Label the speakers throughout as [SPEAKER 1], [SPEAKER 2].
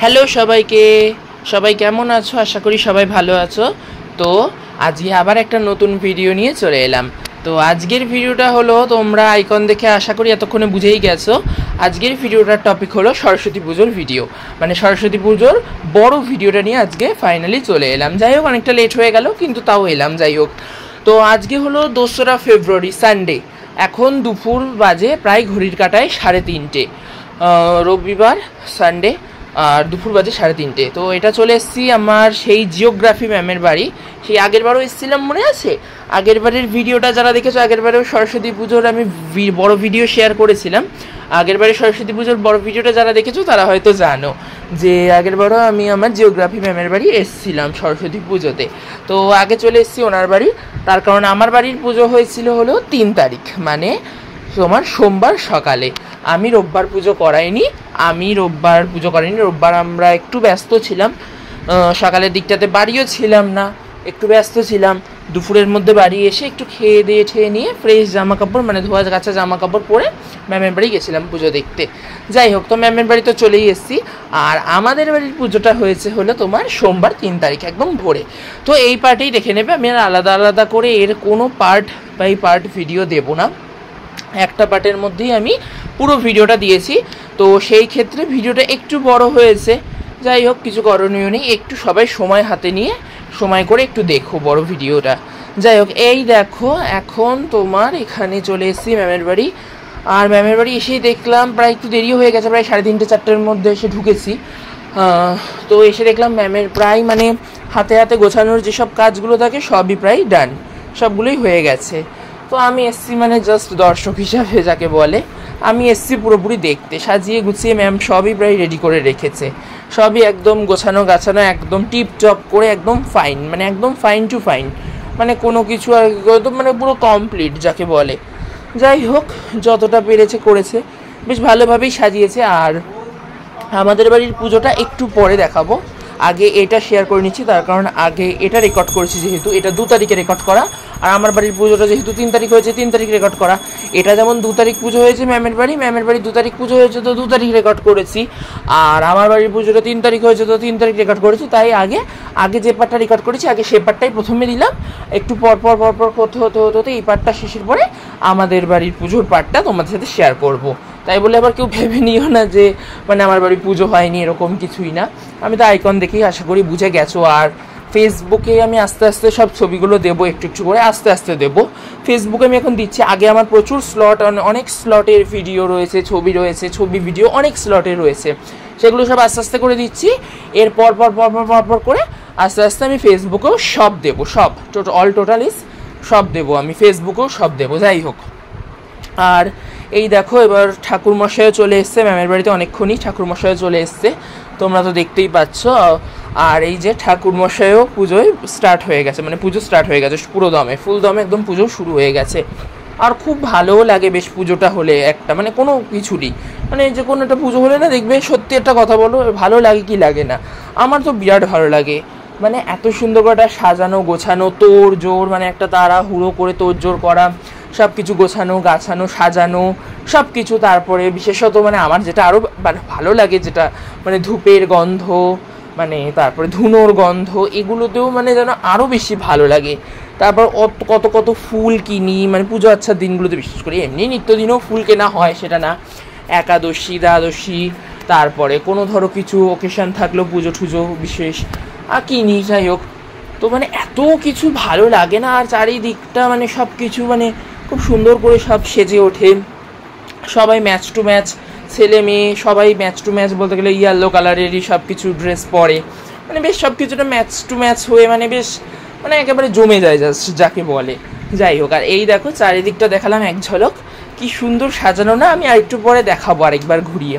[SPEAKER 1] Hello সবাইকে, সবাই কেমন আছো? আশা করি সবাই ভালো আছো। তো আজকে আবার একটা নতুন ভিডিও নিয়ে চলে এলাম। তো আজকের ভিডিওটা হলো, তোমরা আইকন দেখে আশা করি এতক্ষণে বুঝেই গেছো। আজকের ভিডিওটার টপিক হলো সরস্বতী পুজোর ভিডিও, মানে সরস্বতী পুজোর বড় ভিডিওটা নিয়ে আজকে ফাইনালি চলে এলাম। যাই হোক, অনেকটা লেট হয়ে গেল কিন্তু তাও এলাম। যাই হোক, তো আজকে হলো 2রা ফেব্রুয়ারি, সানডে। এখন দুপুর বাজে প্রায় ঘড়ির কাঁটায় 3:30, রবিবার সানডে, আর দুপুর বাজে 3:30। তো এটা চলে এসেছি আমার সেই জিওগ্রাফি ম্যামের বাড়ি। সেই আগের বারও এসেছিলাম, মনে আছে? আগের বারের ভিডিওটা যারা দেখেছো, আগের বারেও সরস্বতী পুজোর আমি বড় ভিডিও শেয়ার করেছিলাম। আগের বারে সরস্বতী পুজোর বড় ভিডিওটা যারা দেখেছো তারা হয়তো জানো যে আগের বারও আমি আমার জিওগ্রাফি ম্যামের বাড়ি এসেছিলাম সরস্বতী পুজোতে। তো আগে চলে এসেছি ওনার বাড়ি, তার কারণ আমার বাড়ির পুজো হয়েছিল হলো 3 তারিখ, মানে তোমার সোমবার সকালে। আমি রোববার পুজো করাইনি, রোববার আমরা একটু ব্যস্ত ছিলাম, সকালের দিকটাতে বাড়িও ছিলাম না, একটু ব্যস্ত ছিলাম। দুপুরের মধ্যে বাড়ি এসে একটু খেয়ে নিয়ে ফ্রেশ জামা কাপড়, মানে ধোয়া কাচা জামা কাপড় পরে ম্যামের বাড়ি গেছিলাম পুজো দেখতে। যাই হোক, তো ম্যামের বাড়ি তো চলেই এসেছি। আর আমাদের বাড়ির পুজোটা হয়েছে হলো তোমার সোমবার 3 তারিখ একদম ভোরে। তো এই পার্টেই দেখে নেবে, আমি আর আলাদা আলাদা করে এর কোনো পার্ট বাই পার্ট ভিডিও দেবো না, একটা পার্টের মধ্যেই আমি পুরো ভিডিওটা দিয়েছি। তো সেই ক্ষেত্রে ভিডিওটা একটু বড় হয়েছে। যাই হোক, কিছু করণীয় নেই, একটু সবাই সময় হাতে নিয়ে সময় করে একটু দেখো বড় ভিডিওটা। যাই হোক, এই দেখো এখন তোমার এখানে চলে এসেছি ম্যামের বাড়ি। আর ম্যামের বাড়ি এসেই দেখলাম প্রায় একটু দেরিও হয়ে গেছে, প্রায় 3:30 4টের মধ্যে এসে ঢুকেছি। তো এসে দেখলাম ম্যামের প্রায় মানে হাতে হাতে গোছানোর যেসব কাজগুলো থাকে সবই প্রায় ডান, সবগুলোই হয়ে গেছে। তো আমি এসছি মানে জাস্ট দর্শক হিসাবে যাকে বলে, আমি এসছি পুরোপুরি দেখতে। সাজিয়ে গুছিয়ে ম্যাম সবই প্রায় রেডি করে রেখেছে, সবই একদম গোছানো গাছানো, একদম টিপটপ করে, একদম ফাইন, মানে একদম ফাইন টু ফাইন, মানে কোনো কিছু আর একদম মানে পুরো কমপ্লিট যাকে বলে। যাই হোক, যতটা পেরেছে করেছে, বেশ ভালোভাবেই সাজিয়েছে। আর আমাদের বাড়ির পুজোটা একটু পরে দেখাবো, আগে এটা শেয়ার করে নিচ্ছি, তার কারণ আগে এটা রেকর্ড করেছি, যেহেতু এটা 2 তারিখে রেকর্ড করা। আর আমার বাড়ির পুজোটা যেহেতু 3 তারিখ হয়েছে, 3 তারিখ রেকর্ড করা। এটা যেমন 2 তারিখ পুজো হয়েছে ম্যামের বাড়ি 2 তারিখ পুজো হয়েছে, তো 2 তারিখ রেকর্ড করেছি। আর আমার বাড়ির পুজোটা 3 তারিখ হয়েছে, তো 3 তারিখ রেকর্ড করেছি। তাই আগে যে পার্টটা রেকর্ড করেছি আগে সে পার্টটাই প্রথমে দিলাম, একটু পর হতে এই পার্টটা শেষের পরে আমাদের বাড়ির পুজোর পার্টটা তোমাদের সাথে শেয়ার করব। তাই বলে আবার কেউ ভেবে নিও না যে মানে আমার বাড়ির পুজো হয়নি, এরকম কিছুই না। আমি তো আইকন দেখেই আশা করি বুঝে গেছো। আর ফেসবুকে আমি আস্তে আস্তে সব ছবিগুলো দেবো, একটু একটু করে আস্তে আস্তে দেবো। ফেসবুকে আমি এখন দিচ্ছি, আগে আমার প্রচুর স্লট, অনেক স্লটের ভিডিও রয়েছে, ছবি রয়েছে, ছবি ভিডিও অনেক স্লটের রয়েছে, সেগুলো সব আস্তে আস্তে করে দিচ্ছি। এর পর করে আস্তে আস্তে আমি ফেসবুকেও সব দেবো, সব টোটালিস সব দেবো, আমি ফেসবুকেও সব দেবো। যাই হোক, আর এই দেখো এবার ঠাকুরমশাইও চলে এসছে ম্যামের বাড়িতে, অনেকক্ষণই ঠাকুরমশাইও চলে এসছে, তোমরা তো দেখতেই পাচ্ছ। আর এই যে ঠাকুরমশাইও পুজোয় স্টার্ট হয়ে গেছে, মানে পুজো স্টার্ট হয়ে গেছে পুরো দমে, ফুল দমে একদম পুজো শুরু হয়ে গেছে। আর খুব ভালোও লাগে বেশ পুজোটা হলে, একটা মানে কোনো কিছুরই, মানে যে কোনো একটা পুজো হলে না দেখবে, সত্যি একটা কথা বলো, ভালো লাগে কি লাগে না? আমার তো বিরাট ভালো লাগে, মানে এত সুন্দর করে সাজানো গোছানো, তোড় জোড়, মানে একটা তাড়াহুড়ো করে তোড় জোড় করা, সব কিছু গোছানো গাছানো সাজানো সব কিছু। তারপরে বিশেষত মানে আমার যেটা আরও ভালো লাগে, যেটা মানে ধূপের গন্ধ, মানে তারপরে ধুনোর গন্ধ, এগুলোতেও মানে যেন আরও বেশি ভালো লাগে। তারপর কত ফুল কিনি, মানে পুজো আচ্ছার দিনগুলোতে বিশেষ করে, এমনি নিত্যদিনও ফুল কেনা হয় সেটা না, একাদশী দ্বাদশী, তারপরে কোনো ধরো কিছু ওকেশান থাকলেও পুজো টুজো বিশেষ আর কিনি। যাই হোক, তো মানে এত কিছু ভালো লাগে না। আর চারিদিকটা মানে সব কিছু মানে খুব সুন্দর করে সব সেজে ওঠে, সবাই ম্যাচ টু ম্যাচ, ছেলে মেয়ে সবাই ম্যাচ টু ম্যাচ, বলতে গেলে ইয়েলো কালারেরই সব কিছু ড্রেস পরে, মানে বেশ সব কিছুটা ম্যাচ টু ম্যাচ হয়ে মানে বেশ মানে একেবারে জমে যায় জাস্ট যাকে বলে। যাই হোক, আর এই দেখো চারিদিকটা দেখালাম এক ঝলক, কি সুন্দর সাজানো না? আমি আরেকটু পরে দেখাবো আরেকবার ঘুরিয়ে,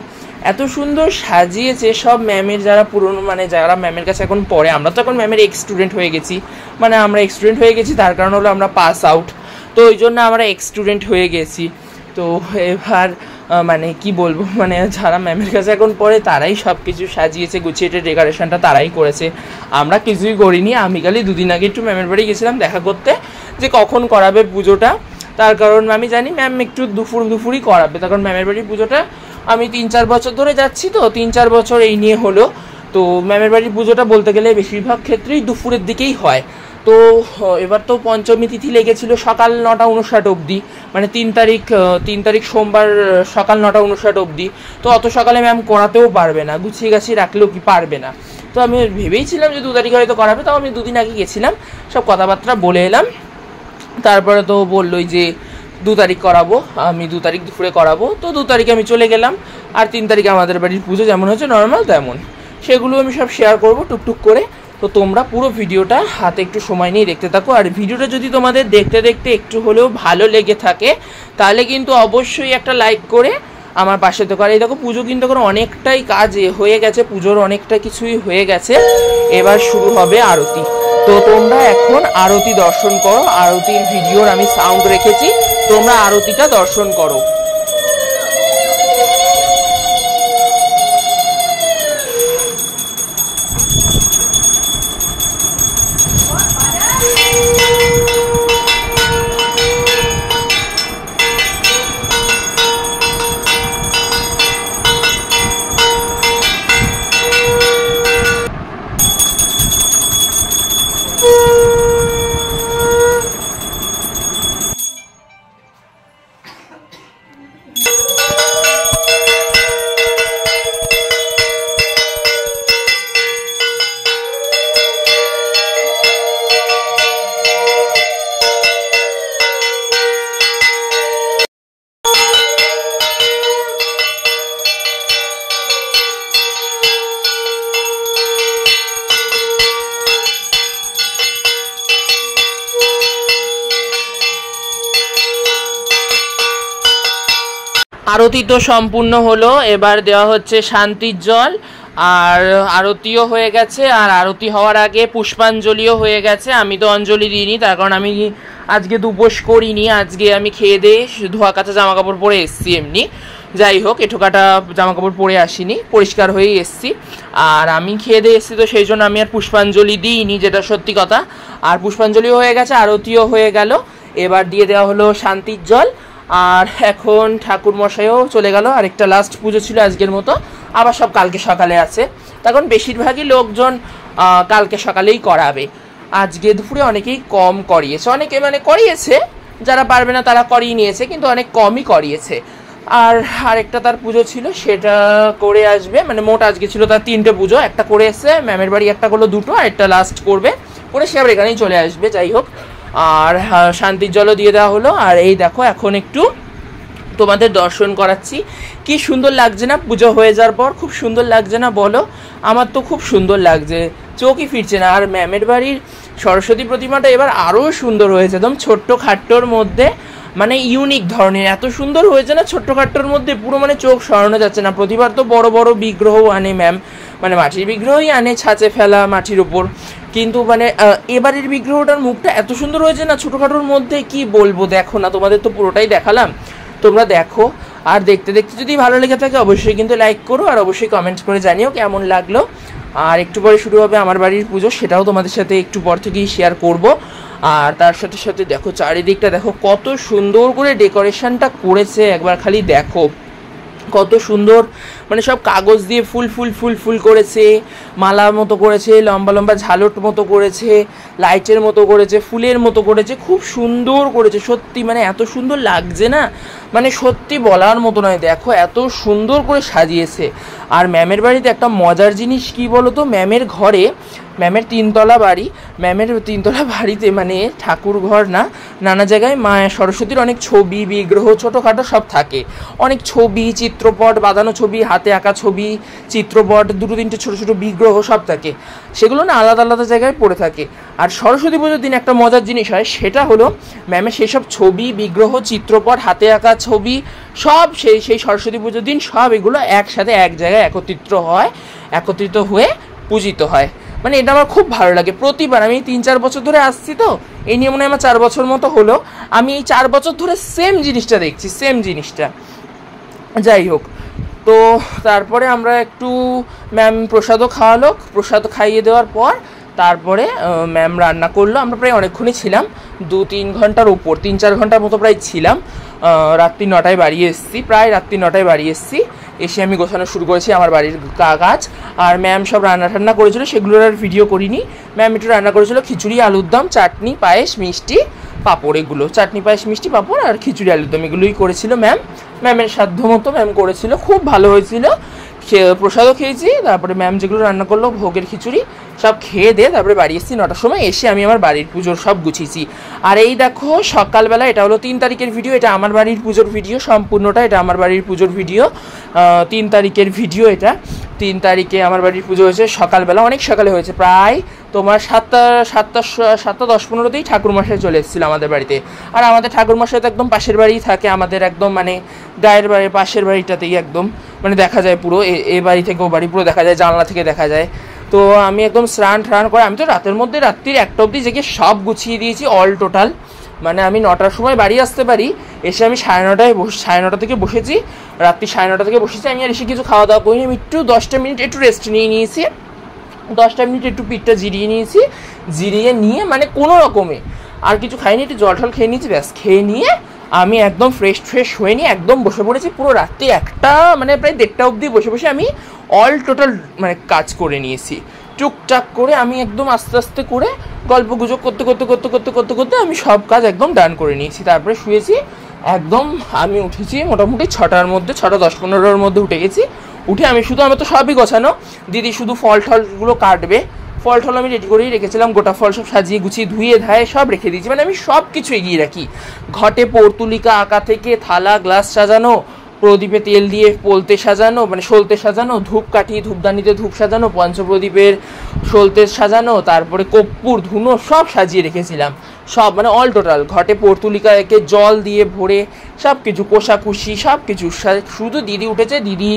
[SPEAKER 1] এত সুন্দর সাজিয়েছে সব ম্যামের যারা পুরনো, মানে যারা ম্যামের কাছে এখন পড়ে। আমরা তো এখন ম্যামের এক্স স্টুডেন্ট হয়ে গেছি, মানে আমরা এক্স স্টুডেন্ট হয়ে গেছি, তার কারণ হলো আমরা পাস আউট, তো ওই জন্য আমরা এক্স স্টুডেন্ট হয়ে গেছি। তো এবার মানে কি বলবো, মানে যারা ম্যামের কাছে এখন পড়ে তারাই সব কিছু সাজিয়েছে গুছিয়ে, ডেকোরেশনটা তারাই করেছে, আমরা কিছুই করিনি। আমি খালি 2 দিন আগে একটু ম্যামের বাড়ি গেছিলাম দেখা করতে, যে কখন করাবে পুজোটা, তার কারণ আমি জানি ম্যাম একটু দুপুরই করাবে, তার কারণ ম্যামের বাড়ির পুজোটা আমি 3-4 বছর ধরে যাচ্ছি, তো 3-4 বছর এই নিয়ে হলো তো ম্যামের বাড়ির পুজোটা বলতে গেলে বেশিরভাগ ক্ষেত্রেই দুপুরের দিকেই হয়। তো এবার তো পঞ্চমী তিথি লেগেছিল সকাল 9:59 অবধি, মানে 3 তারিখ সোমবার সকাল 9:59 অবধি। তো অত সকালে ম্যাম করাতেও পারবে না, গুছিয়ে গাছিয়ে রাখলেও কি পারবে না। তো আমি ভেবেইছিলাম যে 2 তারিখে হয়তো করাবে, তাও আমি 2 দিন আগে গেছিলাম, সব কথাবার্তা বলে এলাম। তারপরে তো বললোই যে 2 তারিখ করাবো, আমি 2 তারিখ দুপুরে করাবো। তো 2 তারিখে আমি চলে গেলাম, আর 3 তারিখে আমাদের বাড়ির পুজো যেমন হচ্ছে নর্মাল তেমন, সেগুলো আমি সব শেয়ার করবো টুকটুক করে। তো তোমরা পুরো ভিডিওটা হাতে একটু সময় নিয়ে দেখতে থাকো। আর ভিডিওটা যদি তোমাদের দেখতে দেখতে একটু হলেও ভালো লেগে থাকে তাহলে কিন্তু অবশ্যই একটা লাইক করে আমার পাশে তো করে। এই দেখো পুজো কিন্তু এখন অনেকটাই কাজ হয়ে গেছে, পুজোর অনেকটা কিছুই হয়ে গেছে, এবার শুরু হবে আরতি। তো তোমরা এখন আরতি দর্শন করো, আরতির ভিডিওর আমি সাউন্ড রেখেছি, তোমরা আরতিটা দর্শন করো। আরতি তো সম্পূর্ণ হলো, এবার দেওয়া হচ্ছে শান্তির জল, আর আরতিও হয়ে গেছে। আর আরতি হওয়ার আগে পুষ্পাঞ্জলিও হয়ে গেছে। আমি তো অঞ্জলি দিইনি, তার কারণ আমি আজকে দুপোষ করিনি, আজকে আমি খেয়ে দিয়ে ধোয়া কাচা জামা কাপড় পরে এসছি এমনি। যাই হোক, এঠোকাটা জামা কাপড় পরে আসিনি, পরিষ্কার হয়েই এসছি। আর আমি খেয়ে দিয়ে এসছি, তো সেই জন্য আমি আর পুষ্পাঞ্জলি দিইনি, যেটা সত্যি কথা। আর পুষ্পাঞ্জলিও হয়ে গেছে, আরতিও হয়ে গেল, এবার দিয়ে দেওয়া হলো শান্তির জল। আর এখন ঠাকুর মশাইও চলে গেল, আরেকটা লাস্ট পুজো ছিল আজকের মতো, আবার সব কালকে সকালে আছে। তখন বেশিরভাগই লোকজন কালকে সকালেই করাবে, আজকে দুপুরে অনেকেই কম করিয়েছে, অনেকে মানে করিয়েছে, যারা পারবে না তারা করিয়ে নিয়েছে, কিন্তু অনেক কমই করিয়েছে। আর আরেকটা তার পুজো ছিল, সেটা করে আসবে, মানে মোট আজকে ছিল তার 3টে পুজো, একটা করে এসে ম্যামের বাড়ি, একটা করলো 2টো, আর একটা লাস্ট করবে, করে সে আবার এখানেই চলে আসবে। যাই হোক, আর শান্তির জলও দিয়ে দেওয়া হলো। আর এই দেখো এখন একটু তোমাদের দর্শন করাচ্ছি, কি সুন্দর লাগছে না পুজো হয়ে যাওয়ার পর? খুব সুন্দর লাগছে না বলো? আমার তো খুব সুন্দর লাগছে, চোখই ফিরছে না। আর ম্যামের বাড়ির সরস্বতী প্রতিমাটা এবার আরও সুন্দর হয়েছে, একদম ছোট্ট খাট্টোর মধ্যে, মানে ইউনিক ধরনের, এত সুন্দর হয়েছে না ছোট্ট খাট্টোর মধ্যে, পুরো মানে চোখ সরানো যাচ্ছে না। প্রতিবার তো বড় বড় বিগ্রহ আনে ম্যাম, মানে মাটির বিগ্রহই আনে, ছাঁচে ফেলা মাটির উপর, কিন্তু মানে এবারের বিগ্রহটার মুখটা এত সুন্দর হয়েছে না ছোটোখাটোর মধ্যে, কি বলবো। দেখো না, তোমাদের তো পুরোটাই দেখালাম, তোমরা দেখো। আর দেখতে দেখতে যদি ভালো লেগে থাকে অবশ্যই কিন্তু লাইক করো, আর অবশ্যই কমেন্টস করে জানিও কেমন লাগলো। আর একটু পরে শুরু হবে আমার বাড়ির পুজো, সেটাও তোমাদের সাথে একটু পর থেকেই শেয়ার করব। আর তার সাথে সাথে দেখো চারিদিকটা দেখো কত সুন্দর করে ডেকোরেশনটা করেছে, একবার খালি দেখো কত সুন্দর, মানে সব কাগজ দিয়ে ফুল ফুল ফুল ফুল করেছে, মালা মতো করেছে, লম্বা লম্বা ঝালট মতো করেছে, লাইটের মতো করেছে, ফুলের মতো করেছে, খুব সুন্দর করেছে সত্যি, মানে এত সুন্দর লাগছে না, মানে সত্যি বলার মতো নয়। দেখো এত সুন্দর করে সাজিয়েছে। আর ম্যামের বাড়িতে একটা মজার জিনিস কি বলো তো, ম্যামের ঘরে, ম্যামের 3তলা বাড়ি, ম্যামের 3তলা বাড়িতে মানে ঠাকুর ঘর না, নানা জায়গায় মা সরস্বতীর অনেক ছবি বিগ্রহ ছোটোখাটো সব থাকে, অনেক ছবি চিত্রপট বাঁধানো ছবি, হাতে আঁকা ছবি, চিত্রপট, 2-3টে ছোটো ছোটো বিগ্রহ সব থাকে, সেগুলো না আলাদা আলাদা জায়গায় পড়ে থাকে। আর সরস্বতী পুজোর দিন একটা মজার জিনিস হয়, সেটা হলো ম্যামের সেসব ছবি বিগ্রহ চিত্রপট হাতে আঁকা ছবি সব সেই সরস্বতী পুজোর দিন সব এগুলো একসাথে এক জায়গায় একত্রিত হয়ে পূজিত হয়। মানে এটা আমার খুব ভালো লাগে প্রতিবার। আমি 3-4 বছর ধরে আসছি, তো এই নিয়ে মনে হয় আমার 4 বছর মতো হলো, আমি এই 4 বছর ধরে সেম জিনিসটা দেখছি, সেম জিনিসটা। যাই হোক, তো তারপরে আমরা একটু ম্যাম প্রসাদও খাওয়ালো, প্রসাদ খাইয়ে দেওয়ার পর তারপরে ম্যাম রান্না করলো। আমরা প্রায় অনেকক্ষণই ছিলাম, 2-3 ঘন্টার উপর, 3-4 ঘন্টার মতো প্রায় ছিলাম। রাত্রি 9টায় বাড়ি এসেছি, প্রায় রাত্রি 9টায় বাড়ি এসেছি। এসে আমি গোছানো শুরু করেছি আমার বাড়ির কাজ। আর ম্যাম সব রান্না টান্না করেছিল, সেগুলোর আর ভিডিও করিনি। ম্যাম একটু রান্না করেছিল খিচুড়ি, আলুর দম, চাটনি, পায়েস, মিষ্টি, পাঁপড়, এগুলো চাটনি, পায়েস, মিষ্টি, পাঁপড় আর খিচুড়ি, আলুর দম এগুলোই করেছিল ম্যাম। ম্যামের সাধ্য মতো ম্যাম করেছিল, খুব ভালো হয়েছিল। প্রসাদও খেয়েছি। তারপরে ম্যাম যেগুলো রান্না করলো ভোগের খিচুড়ি সব খেয়ে দিয়ে তারপরে বাড়ি এসেছি 9টার সময়। এসে আমি আমার বাড়ির পুজোর সব গুছিয়েছি। আর এই দেখো সকালবেলা, এটা হলো 3 তারিখের ভিডিও, এটা আমার বাড়ির পুজোর ভিডিও সম্পূর্ণটা, এটা আমার বাড়ির পুজোর ভিডিও। 3 তারিখের ভিডিও এটা। 3 তারিখে আমার বাড়ির পুজো হয়েছে সকালবেলা, অনেক সকালে হয়েছে, প্রায় তোমার 7:10-15তেই ঠাকুরমশাই চলে এসেছিলো আমাদের বাড়িতে। আর আমাদের ঠাকুরমশাই তো একদম পাশের বাড়িই থাকে, আমাদের একদম মানে গায়ের বাড়ির পাশের বাড়িটাতেই একদম মানে দেখা যায় পুরো, এ বাড়ি থেকে ও বাড়ি পুরো দেখা যায়, জানলা থেকে দেখা যায়। তো আমি একদম স্নান করে, আমি তো রাতের মধ্যে রাত্রির 1টা অবধি জেগে সব গুছিয়ে দিয়েছি অল টোটাল। মানে আমি 9টার সময় বাড়ি আসতে পারি, এসে আমি 9:30 থেকে বসেছি, রাত্রি 9:30 থেকে বসেছি। আমি আর এসে কিছু খাওয়া দাওয়া করিনি, আমি একটু 10টা মিনিট একটু রেস্ট নিয়ে নিয়েছি, 10টা মিনিট একটু পিঠটা জিরিয়ে নিয়েছি, জিরিয়ে নিয়ে মানে কোনো রকমে আর কিছু খাইনি, একটু জল টল খেয়ে নিয়েছি, ব্যাস খেয়ে নিয়ে আমি একদম ফ্রেশ হয়ে নিয়ে একদম বসে পড়েছি। পুরো রাত্রি 1টা মানে প্রায় 1:30 অবধি বসে আমি অল টোটাল মানে কাজ করে নিয়েছি টুকটাক করে। আমি একদম আস্তে আস্তে করে গল্প গুজব করতে আমি সব কাজ একদম ডান করে নিয়েছি। তারপরে শুয়েছি একদম। আমি উঠেছি মোটামুটি 6টার মধ্যে, 6:10-15-এর মধ্যে উঠে গেছি। উঠে আমি শুধু, আমার তো সবই গোছানো, দিদি শুধু ফল টলগুলো কাটবে, ফল টল আমি রেডি করেই রেখেছিলাম, গোটা ফল সব সাজিয়ে গুছিয়ে ধুয়ে ধায়ে সব রেখে দিয়েছি। মানে আমি সব কিছু এগিয়ে রাখি, ঘটে পর্তুলিকা আঁকা থেকে থালা গ্লাস সাজানো, প্রদীপে তেল দিয়ে পোলতে সাজানো মানে সলতে সাজানো, ধূপকাঠি ধূপদানিতে ধূপ সাজানো, পঞ্চপ্রদীপের সলতে সাজানো, তারপরে কর্পূর ধুনো সব সাজিয়ে রেখেছিলাম, সব মানে অল টোটাল। ঘটে পর্তুলিকা একে জল দিয়ে ভরে সব কিছু কোষাকুষি সব কিছু। শুধু দিদি উঠেছে, দিদি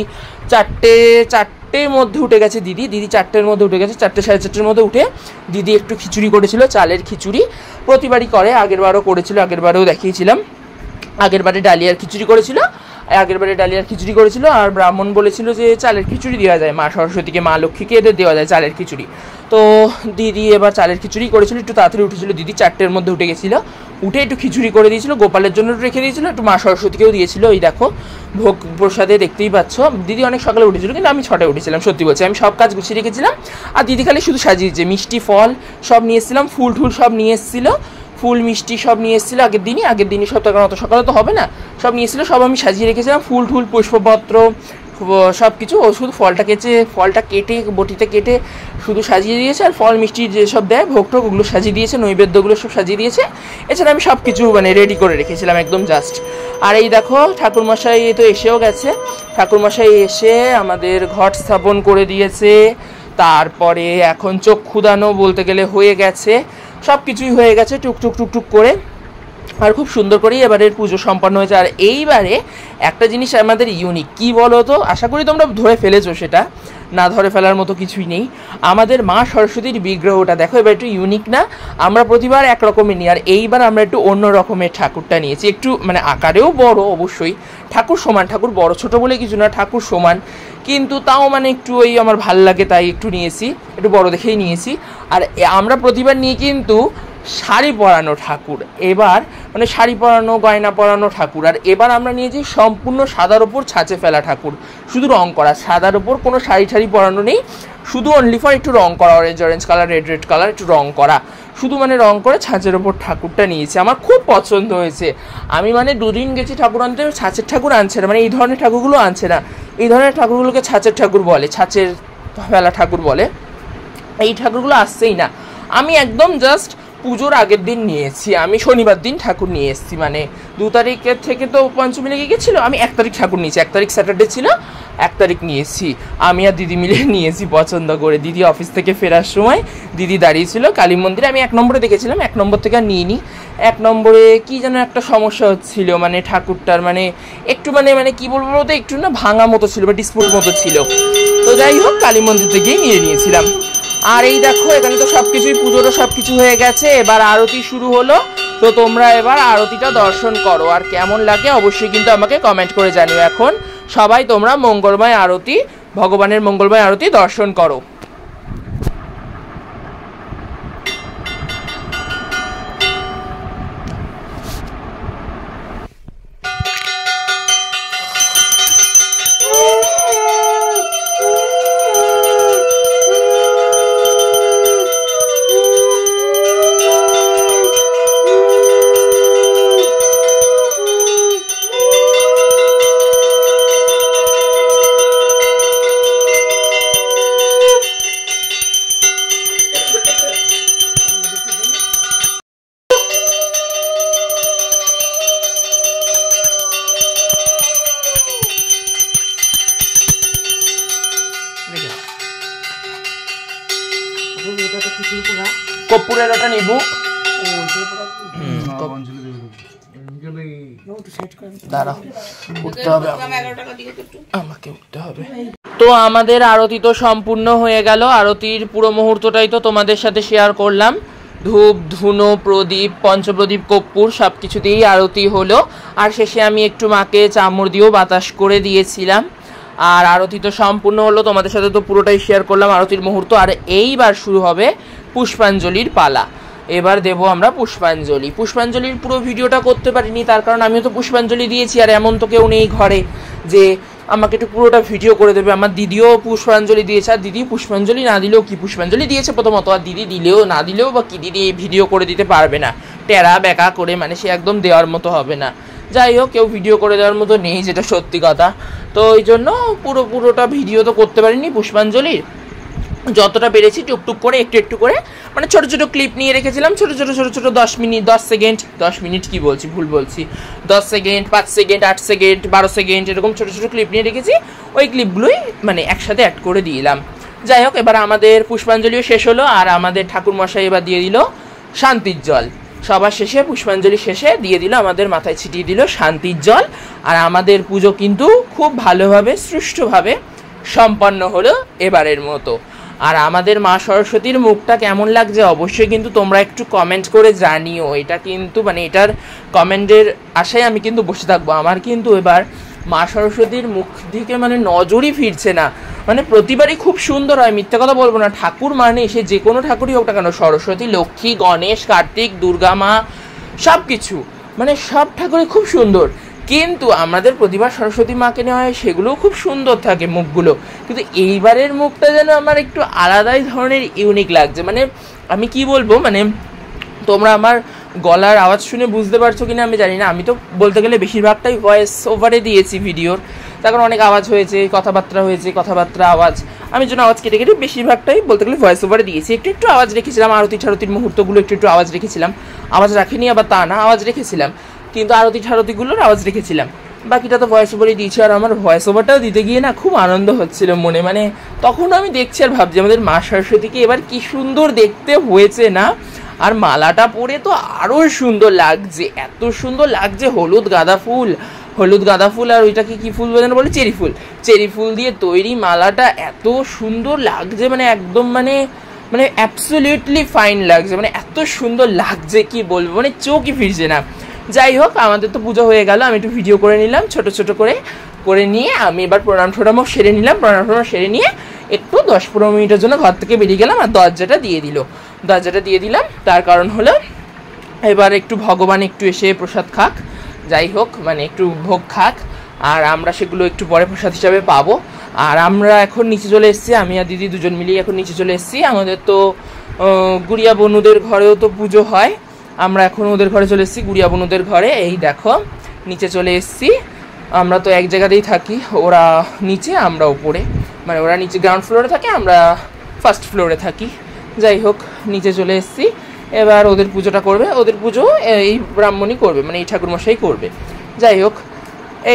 [SPEAKER 1] 4টের মধ্যে উঠে গেছে, দিদি 4টের মধ্যে উঠে গেছে, 4টে 4:30-এর মধ্যে উঠে দিদি একটু খিচুড়ি করেছিল, চালের খিচুড়ি, প্রতিবারই করে, আগেরবারও করেছিল, আগেরবারেও দেখিয়েছিলাম। আগেরবারে ডালিয়ার খিচুড়ি করেছিল, আর ব্রাহ্মণ বলেছিল যে চালের খিচুড়ি দেওয়া যায় মা সরস্বতীকে, মা লক্ষ্মীকে, এদের দেওয়া যায় চালের খিচুড়ি। তো দিদি এবার চালের খিচুড়ি করেছিল, একটু তাড়াতাড়ি উঠেছিল দিদি, 4টের মধ্যে উঠে গেছিলো, উঠে একটু খিচুড়ি করে দিয়েছিল, গোপালের জন্য রেখে দিয়েছিল, একটু মা সরস্বতীকেও দিয়েছিল। এই দেখো ভোগ প্রসাদে দেখতেই পাচ্ছ, দিদি অনেক সকালে উঠেছিল, কিন্তু আমি 6টায় উঠেছিলাম, সত্যি বলছি আমি সব কাজ গুছিয়ে রেখেছিলাম। আর দিদি খালি শুধু সাজিয়েছে, মিষ্টি ফল সব নিয়ে এসেছিলাম, ফুল টুল সব নিয়ে এসেছিলো, ফুল মিষ্টি সব নিয়ে এসেছিলো আগের দিনই সব, তখন অত সকালে তো হবে না, সব নিয়ে এসেছিলো, সব আমি সাজিয়ে রেখেছিলাম, ফুল টুল পুষ্পপত্র সব কিছু। ও শুধু ফলটা কেটে বটিতে কেটে শুধু সাজিয়ে দিয়েছে, আর ফল মিষ্টি যেসব দেয় ভোগ টোগ ওগুলো সাজিয়ে দিয়েছে, নৈবেদ্যগুলো সব সাজিয়ে দিয়েছে। এছাড়া আমি সব কিছু মানে রেডি করে রেখেছিলাম একদম জাস্ট। আর এই দেখো ঠাকুরমশাই তো এসেও গেছে, ঠাকুরমশাই এসে আমাদের ঘট স্থাপন করে দিয়েছে। তারপরে এখন চক্ষুদানও বলতে গেলে হয়ে গেছে, সব কিছুই হয়ে গেছে টুকটুক করে, আর খুব সুন্দর করেই এবারের পুজো সম্পন্ন হয়েছে। আর এইবারে একটা জিনিস আমাদের ইউনিক, কি বলো তো, আশা করি তোমরা ধরে ফেলেছো, সেটা না ধরে ফেলার মতো কিছুই নেই। আমাদের মা সরস্বতীর বিগ্রহটা দেখো এবার একটু ইউনিক না, আমরা প্রতিবার একরকমের নিই, আর এইবার আমরা একটু অন্য রকমের ঠাকুরটা নিয়েছি, একটু মানে আকারেও বড় অবশ্যই, ঠাকুর সমান, ঠাকুর বড় ছোট বলে কিছু না, ঠাকুর সমান, কিন্তু তাও মানে একটু ওই আমার ভাল লাগে তাই একটু নিয়েছি, একটু বড় দেখেই নিয়েছি। আর আমরা প্রতিবার নিয়ে কিন্তু শাড়ি পরানো ঠাকুর, এবার মানে শাড়ি পরানো গয়না পরানো ঠাকুর। আর এবার আমরা নিয়েছি সম্পূর্ণ সাদার ওপর ছাঁচে ফেলা ঠাকুর, শুধু রং করা, সাদার ওপর কোনো শাড়ি পরানো নেই, শুধু অনলি ফর একটু রং করা, অরেঞ্জ কালার রেড কালার একটু রং করা, শুধু মানে রং করে ছাঁচের ওপর ঠাকুরটা নিয়েছি। আমার খুব পছন্দ হয়েছে, আমি মানে 2 দিন গেছি ঠাকুর আনতে, ছাঁচের ঠাকুর আনছে না, মানে এই ধরনের ঠাকুরগুলো আনছে না, এই ধরনের ঠাকুরগুলোকে ছাঁচের ঠাকুর বলে, ছাঁচের ফেলা ঠাকুর বলে, এই ঠাকুরগুলো আসছেই না। আমি একদম জাস্ট পুজোর আগের দিন নিয়েছি, আমি শনিবার দিন ঠাকুর নিয়ে এসেছি, মানে 2 তারিখের থেকে তো পঞ্চমী লেগে গেছিলো, আমি 1 তারিখ ঠাকুর নিয়েছি, 1 তারিখ স্যাটারডে ছিল, 1 তারিখ নিয়েছি, আমি আর দিদি মিলে নিয়েছি পছন্দ করে। দিদি অফিস থেকে ফেরার সময় দিদি দাঁড়িয়েছিল কালী মন্দিরে, আমি 1 নম্বরে দেখেছিলাম, 1 নম্বর থেকে আর নিইনি। 1 নম্বরে কি যেন একটা সমস্যা হচ্ছিল, মানে ঠাকুরটার মানে একটু মানে কি বলবো বলতে একটু না ভাঙা মতো ছিল বা ডিসপুট মতো ছিল, তো যাই হোক কালী মন্দির থেকেই নিয়ে নিয়েছিলাম। আর এই দেখো এখানে তো সবকিছুই পুজোরও সবকিছু হয়ে গেছে, এবার আরতি শুরু হলো, তো তোমরা এবার আরতিটা দর্শন করো, আর কেমন লাগে অবশ্যই কিন্তু আমাকে কমেন্ট করে জানিও। এখন সবাই তোমরা মঙ্গলময় আরতি, ভগবানের মঙ্গলময় আরতি দর্শন করো। কর্পূরের ওটা নিবু দাঁড়াও, উঠতে হবে আমাকে, উঠতে হবে। তো আমাদের আরতি তো সম্পূর্ণ হয়ে গেল। আরতির পুরো মুহূর্তটাই তো তোমাদের সাথে শেয়ার করলাম। ধূপ, ধুনো, প্রদীপ, পঞ্চপ্রদীপ, কর্পূর সব কিছু দিয়েই আরতি হলো। আর শেষে আমি একটু মাকে চামড় দিয়েও বাতাস করে দিয়েছিলাম। আর আরতি তো সম্পূর্ণ হলো, তোমাদের সাথে তো পুরোটাই শেয়ার করলাম আরতির মুহূর্ত। আর এইবার শুরু হবে পুষ্পাঞ্জলির পালা। এবার দেব আমরা পুষ্পাঞ্জলি। পুষ্পাঞ্জলির পুরো ভিডিওটা করতে পারিনি, তার কারণ আমিও তো পুষ্পাঞ্জলি দিয়েছি। আর এমন তো কেউ নেই ঘরে যে আমাকে একটু পুরোটা ভিডিও করে দেবে। আমার দিদিও পুষ্পাঞ্জলি দিয়েছে, আর দিদি পুষ্পাঞ্জলি না দিলেও কি পুষ্পাঞ্জলি দিয়েছে প্রথমত, আর দিদি দিলেও না দিলেও বা কি দিদি ভিডিও করে দিতে পারবে না, টেরা বেকা করে, মানে সে একদম দেওয়ার মতো হবে না। যাই হোক, কেউ ভিডিও করে দেওয়ার মতো নেই, যেটা সত্যি কথা। তো ওই জন্য পুরোটা ভিডিও তো করতে পারিনি পুষ্পাঞ্জলির। যতটা পেরেছি টুকটুক করে একটু একটু করে, মানে ছোটো ছোটো ক্লিপ নিয়ে রেখেছিলাম, ছোটো ছোটো 10 মিনিট 10 সেকেন্ড 10 মিনিট কি বলছি, ভুল বলছি, 10 সেকেন্ড 5 সেকেন্ড 8 সেকেন্ড 12 সেকেন্ড এরকম ছোটো ছোটো ক্লিপ নিয়ে রেখেছি। ওই ক্লিপগুলোই মানে একসাথে অ্যাড করে দিলাম। যাই হোক, এবার আমাদের পুষ্পাঞ্জলিও শেষ হলো। আর আমাদের ঠাকুরমশাই এবার দিয়ে দিল শান্তির জল। সবার শেষে পুষ্পাঞ্জলি শেষে দিয়ে দিল, আমাদের মাথায় ছিটিয়ে দিল শান্তির জল। আর আমাদের পুজো কিন্তু খুব ভালোভাবে সুষ্ঠুভাবে সম্পন্ন হলো এবারের মতো। আর আমাদের মা সরস্বতীর মুখটা কেমন লাগছে অবশ্যই কিন্তু তোমরা একটু কমেন্ট করে জানিও। এটা কিন্তু মানে এটার কমেন্টের আশায় আমি কিন্তু বসে থাকবো। আমার কিন্তু এবার মা সরস্বতীর মুখ দিকে মানে নজরই ফিরছে না। মানে প্রতিবারই খুব সুন্দর হয়, মিথ্যে কথা বলবো না। ঠাকুর মানে সে যে কোনো ঠাকুরই হোক না কেন, সরস্বতী, লক্ষ্মী, গণেশ, কার্তিক, দুর্গা মা, সব কিছু মানে সব ঠাকুরই খুব সুন্দর। কিন্তু আমাদের প্রতিবার সরস্বতী মাকে নেওয়া হয়, সেগুলোও খুব সুন্দর থাকে মুখগুলো। কিন্তু এইবারের মুখটা যেন আমার একটু আলাদাই ধরনের ইউনিক লাগছে। মানে আমি কি বলবো, মানে তোমরা আমার গলার আওয়াজ শুনে বুঝতে পারছো কিনা আমি জানি না। আমি তো বলতে গেলে বেশিরভাগটাই ভয়েস ওভারে দিয়েছি ভিডিওর, তার কারণ অনেক আওয়াজ হয়েছে, কথাবার্তা আওয়াজ, আমি জন্য আওয়াজ কেটে কেটে বেশিরভাগটাই বলতে গেলে ভয়েস ওভারে দিয়েছি। একটু আওয়াজ রেখেছিলাম, আরতির মুহূর্তগুলো একটু আওয়াজ রেখেছিলাম। আওয়াজ রাখিনি আবার তা না, আওয়াজ রেখেছিলাম, কিন্তু আরতিগুলোর আওয়াজ রেখেছিলাম। বাকিটা তো ভয়েস ওভারই দিয়েছি। আর আমার ভয়েস ওভারটাও দিতে গিয়ে না খুব আনন্দ হচ্ছিল মনে। মানে তখন আমি দেখছি আর ভাবছি আমাদের মা সরস্বতীকে এবার কি সুন্দর দেখতে হয়েছে না। আর মালাটা পরে তো আরও সুন্দর লাগছে, এত সুন্দর লাগছে। হলুদ গাঁদা ফুল আর ওইটাকে কি ফুল বলে, চেরি ফুল দিয়ে তৈরি মালাটা এত সুন্দর লাগছে। মানে একদম মানে অ্যাবসলিউটলি ফাইন লাগছে, মানে এত সুন্দর লাগছে কি বলবো, মানে চোখই ফিরছে না। যাই হোক, আমাদের তো পুজো হয়ে গেল। আমি একটু ভিডিও করে নিলাম ছোট করে নিয়ে আমি এবার প্রণাম সেরে নিলাম। প্রণাম সেরে নিয়ে একটু 10-15 মিনিটের জন্য ঘর থেকে বেরিয়ে গেলাম। আর দরজাটা দিয়ে দিলাম। তার কারণ হলো এবার একটু ভগবান একটু এসে প্রসাদ খাক, যাই হোক মানে একটু ভোগ খাক, আর আমরা সেগুলো একটু পরে প্রসাদ হিসাবে পাবো। আর আমরা এখন নিচে চলে এসেছি, আমি আর দিদি দুজন মিলিয়ে এখন নিচে চলে এসেছি। আমাদের তো গুড়িয়া বনুদের ঘরেও তো পুজো হয়, আমরা এখন ওদের ঘরে চলে এসেছি, গুড়িয়া বনুদের ঘরে। এই দেখো নিচে চলে এসেছি। আমরা তো এক জায়গাতেই থাকি, ওরা নিচে আমরা উপরে, মানে ওরা নিচে গ্রাউন্ড ফ্লোরে থাকে, আমরা ফার্স্ট ফ্লোরে থাকি। যাই হোক, নিচে চলে এসেছি। এবার ওদের পুজোটা করবে, ওদের পুজো এই ব্রাহ্মণই করবে, মানে এই ঠাকুরমশাই করবে। যাই হোক,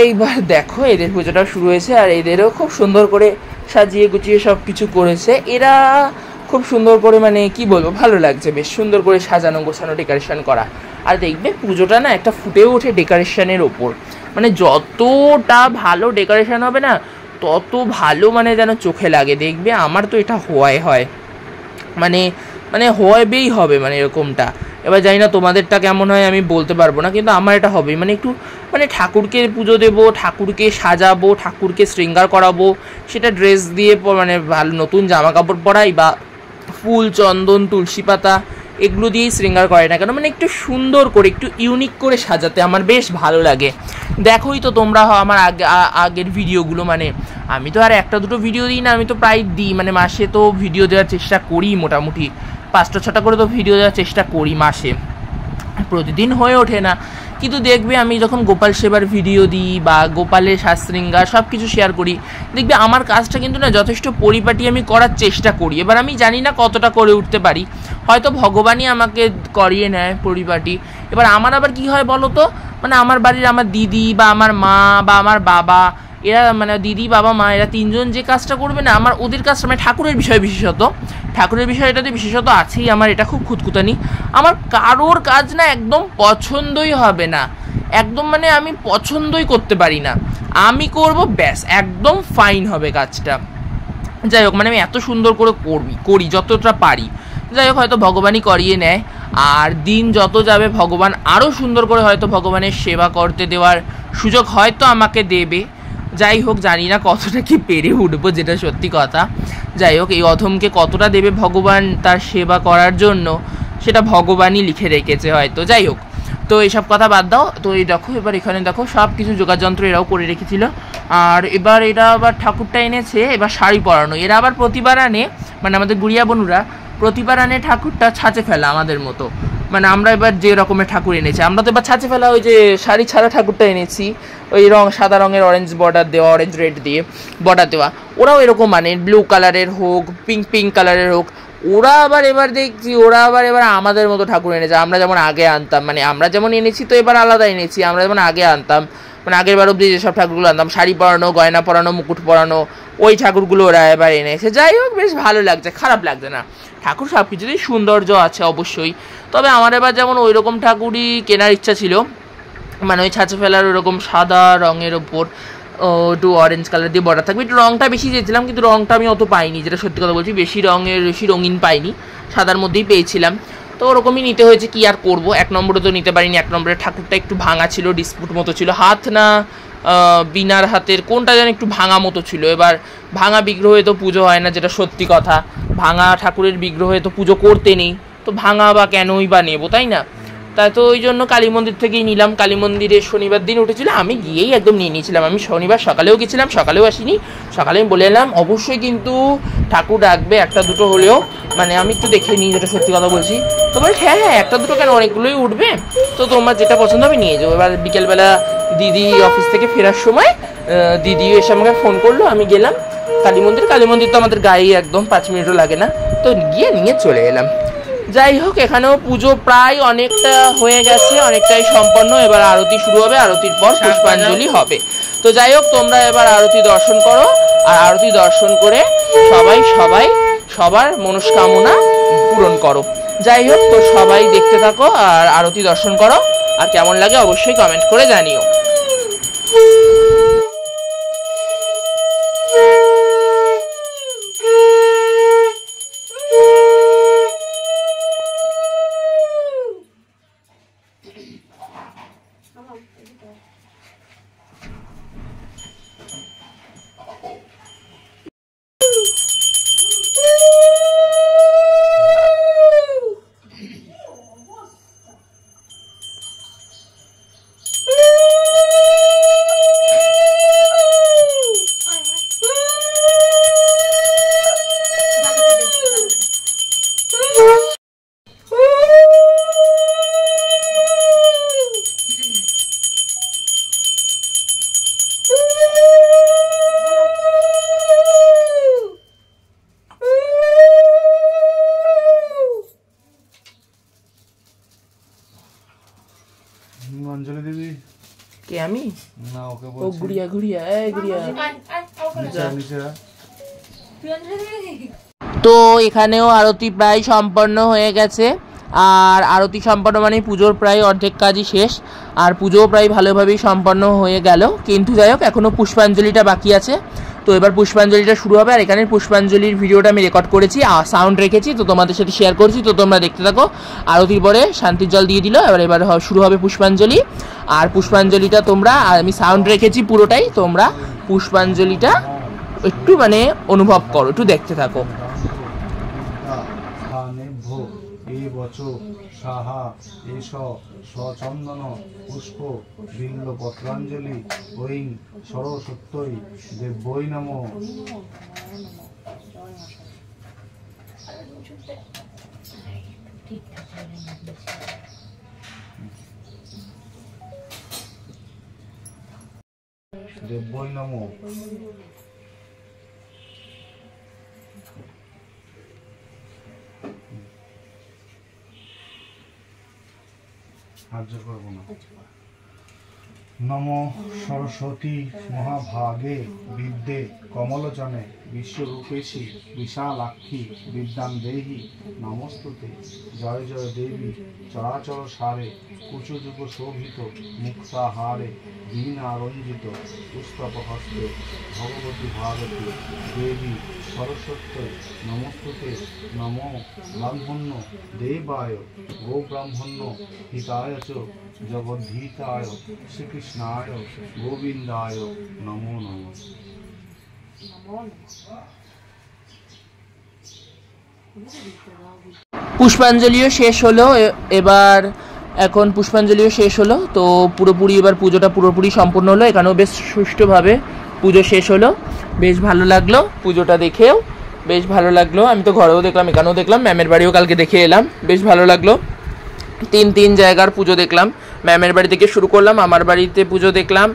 [SPEAKER 1] এইবার দেখো এদের পুজোটা শুরু হয়েছে। আর এদেরও খুব সুন্দর করে সাজিয়ে গুছিয়ে সব কিছু করেছে এরা, খুব সুন্দর করে, মানে কি বলবো, ভালো লাগছে, বেশ সুন্দর করে সাজানো গোছানো ডেকোরেশন করা। আর দেখবে পুজোটা না একটা ফুটেও ওঠে ডেকোরেশনের ওপর, মানে যতটা ভালো ডেকোরেশন হবে না তত ভালো মানে যেন চোখে লাগে। দেখবে আমার তো এটা হয় মানে হবেই হবে, মানে এরকমটা। এবার জানি না তোমাদেরটা কেমন হয় আমি বলতে পারবো না, কিন্তু আমার এটা হবেই। মানে একটু মানে ঠাকুরকে পুজো দেবো, ঠাকুরকে সাজাবো, ঠাকুরকে শৃঙ্গার করাবো, সেটা ড্রেস দিয়ে মানে ভালো নতুন জামা কাপড় পরাই বা ফুল, চন্দন, তুলসী পাতা এগুলো দিয়েই শৃঙ্গার করে না কেন, মানে একটু সুন্দর করে একটু ইউনিক করে সাজাতে আমার বেশ ভালো লাগে। দেখোই তো তোমরা আমার আগের ভিডিওগুলো, মানে আমি তো আর একটা দুটো ভিডিও দিই না, আমি তো প্রায় দিই, মানে মাসে তো ভিডিও দেওয়ার চেষ্টা করি, মোটামুটি 5-6টা করে তো ভিডিও দেওয়ার চেষ্টা করি মাসে, প্রতিদিন হয়ে ওঠে না। কিন্তু দেখবে আমি যখন গোপাল সেবার ভিডিও দিই বা গোপালের সাজশৃঙ্গার সব কিছু শেয়ার করি, দেখবে আমার কাজটা কিন্তু না যথেষ্ট পরিপাটি আমি করার চেষ্টা করি। এবার আমি জানি না কতটা করে উঠতে পারি, হয়তো ভগবানই আমাকে করিয়ে নেয় পরিপাটি। এবার আমার আবার কি হয় বলো তো, মানে আমার বাড়ির আমার দিদি বা আমার মা বা আমার বাবা এরা মানে দিদি বাবা মা এরা তিনজন যে কাজটা করবে না, আমার ওদের কাজটা মানে ঠাকুরের বিষয় বিশেষত, ঠাকুরের বিষয়টাতে বিশেষত আছেই আমার এটা খুব খুঁতখুঁতানি। আমার কারোর কাজ না একদম পছন্দই হবে না, একদম মানে আমি পছন্দই করতে পারি না, আমি করব ব্যাস একদম ফাইন হবে কাজটা। যাই হোক, মানে আমি এত সুন্দর করে করি যতটা পারি। যাই হোক, হয়তো ভগবানই করিয়ে নেয়, আর দিন যত যাবে ভগবান আরও সুন্দর করে হয়তো ভগবানের সেবা করতে দেওয়ার সুযোগ হয়তো আমাকে দেবে। যাই হোক, জানি না কতটা কি পেরে উঠবো, যেটা সত্যি কথা। যাই হোক, এই অধমকে কতটা দেবে ভগবান তার সেবা করার জন্য, সেটা ভগবানই লিখে রেখেছে হয়তো। যাই হোক, তো এইসব কথা বাদ দাও। তো এই দেখো, এবার এখানে দেখো সব কিছু যোগাযন্ত্র এরাও করে রেখেছিল। আর এবার এরা আবার ঠাকুরটা এনেছে, এবার শাড়ি পরানো। এরা আবার প্রতিবার আনে, মানে আমাদের গুড়িয়া বনুরা প্রতিবার আনে ঠাকুরটা ছাঁচে ফেলা আমাদের মতো। মানে আমরা এবার যে রকমের ঠাকুর এনেছি, আমরা তো এবার ছাঁচে ফেলা ওই যে শাড়ি ছাড়া ঠাকুরটা এনেছি, ওই সাদা রঙের অরেঞ্জ বর্ডার দেওয়া, অরেঞ্জ রেড দিয়ে বর্ডার দেওয়া। ওরাও এরকম মানে ব্লু কালারের হোক, পিঙ্ক কালারের হোক। ওরা আবার এবার দেখছি ওরা আবার এবার আমাদের মতো ঠাকুর এনেছে, আমরা যেমন আগে আনতাম, মানে আমরা যেমন এনেছি তো এবার আলাদা এনেছি। আমরা যেমন আগে আনতাম, মানে আগের বার অব্দি যেসব ঠাকুরগুলো আনতাম, শাড়ি পরানো, গয়না পরানো, মুকুট পরানো, ওই ঠাকুরগুলো ওরা এবার এনেছে। যাই হোক, বেশ ভালো লাগছে, খারাপ লাগছে না। ঠাকুর সব কিছুতেই সৌন্দর্য আছে অবশ্যই, তবে আমার এবার যেমন ওই রকম ঠাকুরই কেনার ইচ্ছা ছিল, মানে ওই ছাঁচে ফেলার ওরকম সাদা রঙের ওপর একটু অরেঞ্জ কালার দিয়ে বর্ডার থাকবে। একটু রঙটা বেশি চেয়েছিলাম, কিন্তু রঙটা আমি অত পাইনি, যেটা সত্যি কথা বলছি, বেশি রঙিন পাইনি, সাদার মধ্যেই পেয়েছিলাম। তো ওরকমই নিতে হয়েছে, কি আর করবো। 1 নম্বরে তো নিতে পারিনি, 1 নম্বরের ঠাকুরটা একটু ভাঙা ছিল, ডিসপুট মতো ছিল, হাত না বিনার হাতের কোনটা যেন একটু ভাঙা মতো ছিল। এবার ভাঙা বিগ্রহে তো পুজো হয় না, যেটা সত্যি কথা। ভাঙা ঠাকুরের বিগ্রহে তো পুজো করতে নেই, তো ভাঙা বা কেনই বা নেবো, তাই না? তাই তো ওই জন্য কালী মন্দির থেকেই নিলাম। কালী মন্দিরে শনিবার দিন উঠেছিল, আমি গিয়েই একদম নিয়ে নিয়েছিলাম। আমি শনিবার সকালেও গেছিলাম, সকালেও আসিনি, সকালে আমি বলে এলাম অবশ্যই কিন্তু ঠাকুর রাখবে 1-2 হলেও, মানে আমি একটু দেখে নিই, যেটা সত্যি কথা বলছি। তো বলে হ্যাঁ 1-2 কেন, অনেকগুলোই উঠবে, তো তোমার যেটা পছন্দ হবে নিয়ে যাবো। এবার বিকেলবেলা দিদি অফিস থেকে ফেরার সময় দিদি এসে আমাকে ফোন করলো, আমি গেলাম কালী মন্দির তো আমাদের গায়ে একদম 5 মিনিটও লাগে না, তো গিয়ে নিয়ে চলে এলাম। যাই হোক, এখানেও পুজো প্রায় অনেকটা হয়ে গেছে, অনেকটাই সম্পন্ন। এবার আরতি শুরু হবে, আরতির পর পুষ্পাঞ্জলি হবে। তো যাই হোক, তোমরা এবার আরতি দর্শন করো, আর আরতি দর্শন করে সবার মনস্কামনা পূরণ করো। যাই হোক, তো সবাই দেখতে থাকো আর আরতি দর্শন করো, আর কেমন লাগে অবশ্যই কমেন্ট করে জানিও।
[SPEAKER 2] অঞ্জলি দেবী
[SPEAKER 1] কে? আমি
[SPEAKER 2] না, ওকে
[SPEAKER 1] ও
[SPEAKER 2] বলছি।
[SPEAKER 1] গুড়িয়া তো এখানেও আরতি প্রায় সম্পন্ন হয়ে গেছে, আর আরতি সম্পন্ন মানে পুজোর প্রায় অর্ধেক কাজই শেষ, আর পুজোও প্রায় ভালোভাবেই সম্পন্ন হয়ে গেল। কিন্তু যাই হোক, এখনও পুষ্পাঞ্জলিটা বাকি আছে। তো এবার পুষ্পাঞ্জলিটা শুরু হবে, আর এখানে পুষ্পাঞ্জলির ভিডিওটা আমি রেকর্ড করেছি, সাউন্ড রেখেছি, তো তোমাদের সাথে শেয়ার করছি, তো তোমরা দেখতে থাকো। আরতির পরে শান্তির জল দিয়ে দিল, এবার শুরু হবে পুষ্পাঞ্জলি। আর পুষ্পাঞ্জলিটা তোমরা, আর আমি সাউন্ড রেখেছি পুরোটাই, তোমরা পুষ্পাঞ্জলিটা একটু মানে অনুভব করো, একটু দেখতে থাকো।
[SPEAKER 2] সাহা এস সচন্দন পুষ্প বিল্ল পত্রাঞ্জলি ঐং সরস্বত্যই দেব্যৈ নমঃ। দেব্যৈ নমঃ। সাহায্য করবো না। নমো সরস্বতী মহাভাগে বিদ্যে কমলচনে বিশ্বরূপেশী বিশালাক্ষী বিদ্যাং দেহি নমস্তুতে। জয় জয় দেবী চরাচর সারে কুচযুগ শোভিত মুক্তাহারে বীণারঞ্জিত পুস্তক হস্তে ভগবতী ভারতী দেবী সরস্বতী নমস্তুতে। নমো ব্রাহ্মণ্য দেবায় গোব্রাহ্মণ্য হিতায় চ জগদ্ধিতায় শ্রীকৃষ্ণায় গোবিন্দায় নমো নমঃ।
[SPEAKER 1] পুষ্পাঞ্জলিও শেষ হলো। এবার এখন পুষ্পাঞ্জলিও শেষ হলো, তো পুরোপুরি এবার পুজোটা পুরোপুরি সম্পূর্ণ হলো। এখানেও বেশ সুষ্ঠুভাবে পুজো শেষ হলো, বেশ ভালো লাগলো পুজোটা দেখেও, বেশ ভালো লাগলো। আমি তো ঘরেও দেখলাম, এখানেও দেখলাম, ম্যামের বাড়িও কালকে দেখে এলাম, বেশ ভালো লাগলো। তিন জায়গার পুজো দেখলাম। ম্যামের বাড়ি থেকে শুরু করলাম, আমার বাড়িতে পুজো দেখলাম,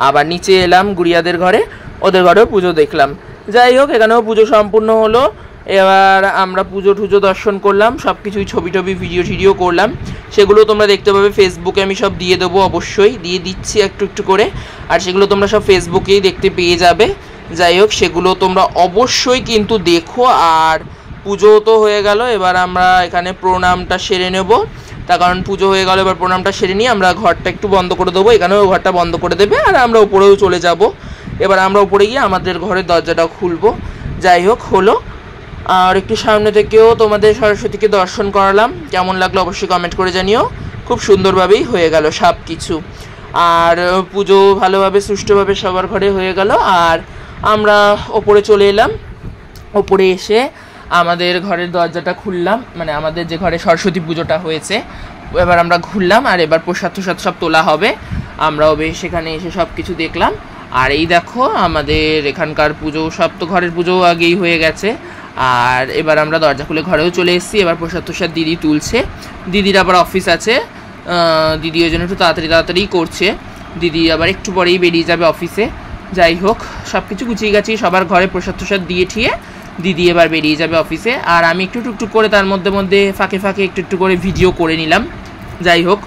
[SPEAKER 1] আবার নিচে এলাম গুড়িয়াদের ঘরে, ওদের ঘরেও পুজো দেখলাম। যাই হোক, এখানেও পুজো সম্পূর্ণ হলো। এবার আমরা পুজো টুজো দর্শন করলাম, সব কিছুই ছবি টবি ভিডিও করলাম, সেগুলো তোমরা দেখতে পাবে ফেসবুকে। আমি সব দিয়ে দেবো, অবশ্যই দিয়ে দিচ্ছি একটু একটু করে, আর সেগুলো তোমরা সব ফেসবুকেই দেখতে পেয়ে যাবে। যাই হোক, সেগুলো তোমরা অবশ্যই কিন্তু দেখো। আর পুজো তো হয়ে গেল, এবার আমরা এখানে প্রণামটা সেরে নেব। তার কারণ পুজো হয়ে গেল, এবার প্রণামটা সেরে নিয়ে আমরা ঘরটা একটু বন্ধ করে দেবো, এখানেও ঘরটা বন্ধ করে দেবে, আর আমরা উপরেও চলে যাব। এবার আমরা উপরে গিয়ে আমাদের ঘরের দরজাটা খুলবো। যাই হোক, হলো। আর একটু সামনে থেকেও তোমাদের সরস্বতীকে দর্শন করালাম, কেমন লাগলো অবশ্যই কমেন্ট করে জানিও। খুব সুন্দরভাবেই হয়ে গেল সব কিছু, আর পুজো ভালোভাবে সুষ্ঠুভাবে সবার ঘরে হয়ে গেল। আর আমরা ওপরে চলে এলাম, ওপরে এসে আমাদের ঘরের দরজাটা খুললাম, মানে আমাদের যে ঘরে সরস্বতী পুজোটা হয়েছে, এবার আমরা ঘুরলাম। আর এবার প্রসাদ সব তোলা হবে, আমরাও বেশ সেখানে এসে সব কিছু দেখলাম। আর এই দেখো আমাদের এখানকার পুজো, সব তো ঘরের পুজো আগেই হয়ে গেছে। আর এবার আমরা দরজা খুলে ঘরেও চলে এসেছি। এবার প্রসাদ দিদি তুলছে, দিদির আবার অফিস আছে, দিদি ওই জন্য একটু তাড়াতাড়ি করছে। দিদি আবার একটু পরেই বেরিয়ে যাবে অফিসে। যাই হোক, সব কিছু গুছিয়ে গাছিয়ে সবার ঘরে প্রসাদ দিয়ে ঠিয়ে দিদি এবার বেরিয়ে যাবে অফিসে। আর আমি একটু টুকটুক করে তার মধ্যে ফাঁকে একটু করে ভিডিও করে নিলাম। যাই হোক,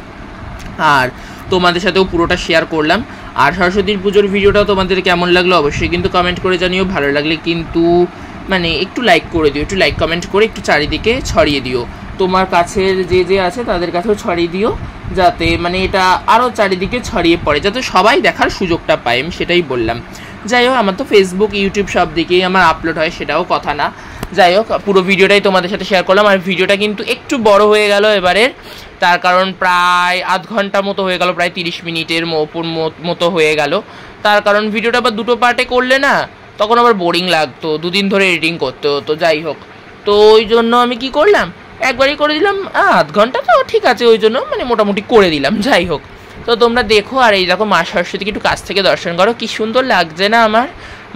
[SPEAKER 1] আর তোমাদের সাথেও পুরোটা শেয়ার করলাম। আর সরস্বতীর পুজোর ভিডিওটাও তোমাদের কেমন লাগলো অবশ্যই কিন্তু কমেন্ট করে জানিও। ভালো লাগলে কিন্তু মানে একটু লাইক করে দিও, একটু লাইক কমেন্ট করে একটু চারিদিকে ছড়িয়ে দিও। তোমার কাছের যে আছে তাদের কাছেও ছড়িয়ে দিও, যাতে মানে এটা আরও চারিদিকে ছড়িয়ে পড়ে, যাতে সবাই দেখার সুযোগটা পায়, আমি সেটাই বললাম। যাই হোক, আমার তো ফেসবুক ইউটিউব সব দিকেই আমার আপলোড হয়, সেটাও কথা না। যাই হোক, পুরো ভিডিওটাই তোমাদের সাথে শেয়ার করলাম। আর ভিডিওটা কিন্তু একটু বড় হয়ে গেল এবারের, তার কারণ প্রায় আধ ঘন্টা মতো হয়ে গেল, প্রায় 30 মিনিটের মতো হয়ে গেল। তার কারণ ভিডিওটা আবার দুটো পার্টে করলে না তখন আবার বোরিং লাগতো, দুদিন ধরে এডিটিং করতে হতো। যাই হোক, তো ওই জন্য আমি কি করলাম, একবারই করে দিলাম, আধ ঘন্টা তো ঠিক আছে, ওই জন্য মানে মোটামুটি করে দিলাম। যাই হোক, তো তোমরা দেখো। আর এই দেখো মা সরস্বতীকে একটু কাছ থেকে দর্শন করো, কি সুন্দর লাগছে না আমার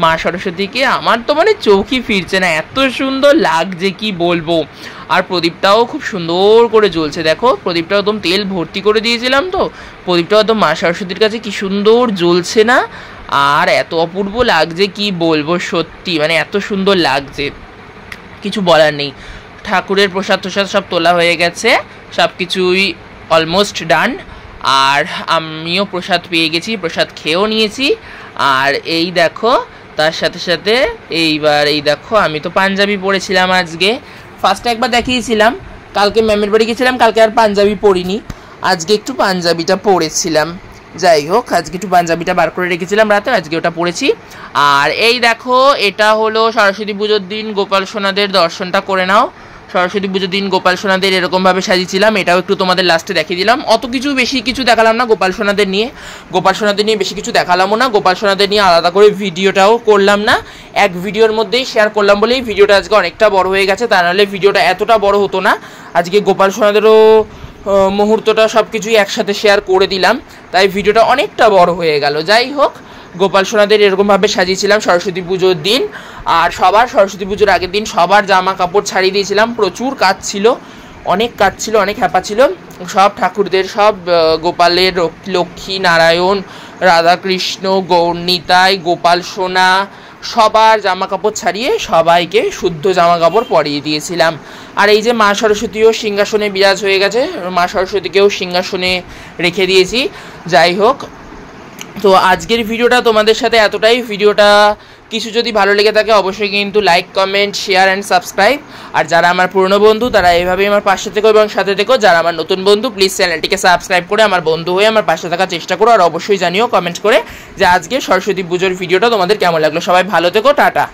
[SPEAKER 1] মা সরস্বতীকে, আমার তো মানে চোখই ফিরছে না, এত সুন্দর লাগছে কি বলবো। আর প্রদীপটাও খুব সুন্দর করে জ্বলছে, দেখো প্রদীপটাও একদম তেল ভর্তি করে দিয়েছিলাম, তো প্রদীপটাও একদম মা সরস্বতীর কাছে কি সুন্দর জ্বলছে না, আর এত অপূর্ব লাগছে কি বলবো, সত্যি মানে এত সুন্দর লাগছে, কিছু বলার নেই। ঠাকুরের প্রসাদ সব তোলা হয়ে গেছে, সব কিছুই অলমোস্ট ডান। আর আমিও প্রসাদ পেয়ে গেছি, প্রসাদ খেয়েও নিয়েছি। আর এই দেখো, তার সাথে এইবার এই দেখো, আমি তো পাঞ্জাবি পরেছিলাম আজকে, ফার্স্টে একবার দেখিয়েছিলাম, কালকে ম্যামের বাড়ি গেছিলাম, কালকে আর পাঞ্জাবি পরিনি, আজকে একটু পাঞ্জাবিটা পরেছিলাম। যাই হোক, আজকে একটু পাঞ্জাবিটা বার করে রেখেছিলাম রাতে, আজকে ওটা পরেছি। আর এই দেখো, এটা হলো সরস্বতী পুজোর দিন গোপাল সোনাদের দর্শনটা করে নাও। সরস্বতী পুজোর দিন গোপাল সোনাদের এরকমভাবে সাজিয়েছিলাম, এটাও একটু তোমাদের লাস্টে দেখিয়ে দিলাম। বেশি কিছু দেখালাম না গোপাল সোনাদের নিয়ে, বেশি কিছু দেখালামও না, গোপাল সোনাদের নিয়ে আলাদা করে ভিডিওটাও করলাম না, এক ভিডিওর মধ্যেই শেয়ার করলাম বলেই ভিডিওটা আজকে অনেকটা বড় হয়ে গেছে, তা নাহলে ভিডিওটা এতটা বড় হতো না। আজকে গোপাল সোনাদেরও মুহূর্তটা সব কিছুই একসাথে শেয়ার করে দিলাম, তাই ভিডিওটা অনেকটা বড় হয়ে গেল। যাই হোক, গোপাল সোনাদের এরকমভাবে সাজিয়েছিলাম সরস্বতী পুজোর দিন। আর সবার সরস্বতী পুজোর আগের দিন সবার জামা কাপড় ছাড়িয়ে দিয়েছিলাম, প্রচুর কাজ ছিল, অনেক হ্যাপা ছিল। সব ঠাকুরদের, সব গোপালের, লক্ষ্মী নারায়ণ, রাধাকৃষ্ণ, গৌরনিতাই, গোপাল সোনা, সবার জামা কাপড় ছাড়িয়ে সবাইকে শুদ্ধ জামা কাপড় পরিয়ে দিয়েছিলাম। আর এই যে মা সরস্বতীও সিংহাসনে বিরাজ হয়ে গেছে, মা সরস্বতীকেও সিংহাসনে রেখে দিয়েছি। যাই হোক, তো আজকের ভিডিওটা তোমাদের সাথে এতটাই। ভিডিওটা কিছু যদি ভালো লেগে থাকে অবশ্যই কিন্তু like, comment, share and subscribe. আর যারা আমার পুরনো বন্ধু তারা এইভাবেই আমার পাশে থেকো এবং সাথে থেকো। যারা আমার নতুন বন্ধু প্লিজ চ্যানেলটিকে সাবস্ক্রাইব করে আমার বন্ধু হয়ে আমার পাশে থাকার চেষ্টা করো। আর অবশ্যই জানিও কমেন্ট করে যে আজকে সরস্বতী পুজোর ভিডিওটা তোমাদের কেমন লাগলো। সবাই ভালো থেকো, টাটা।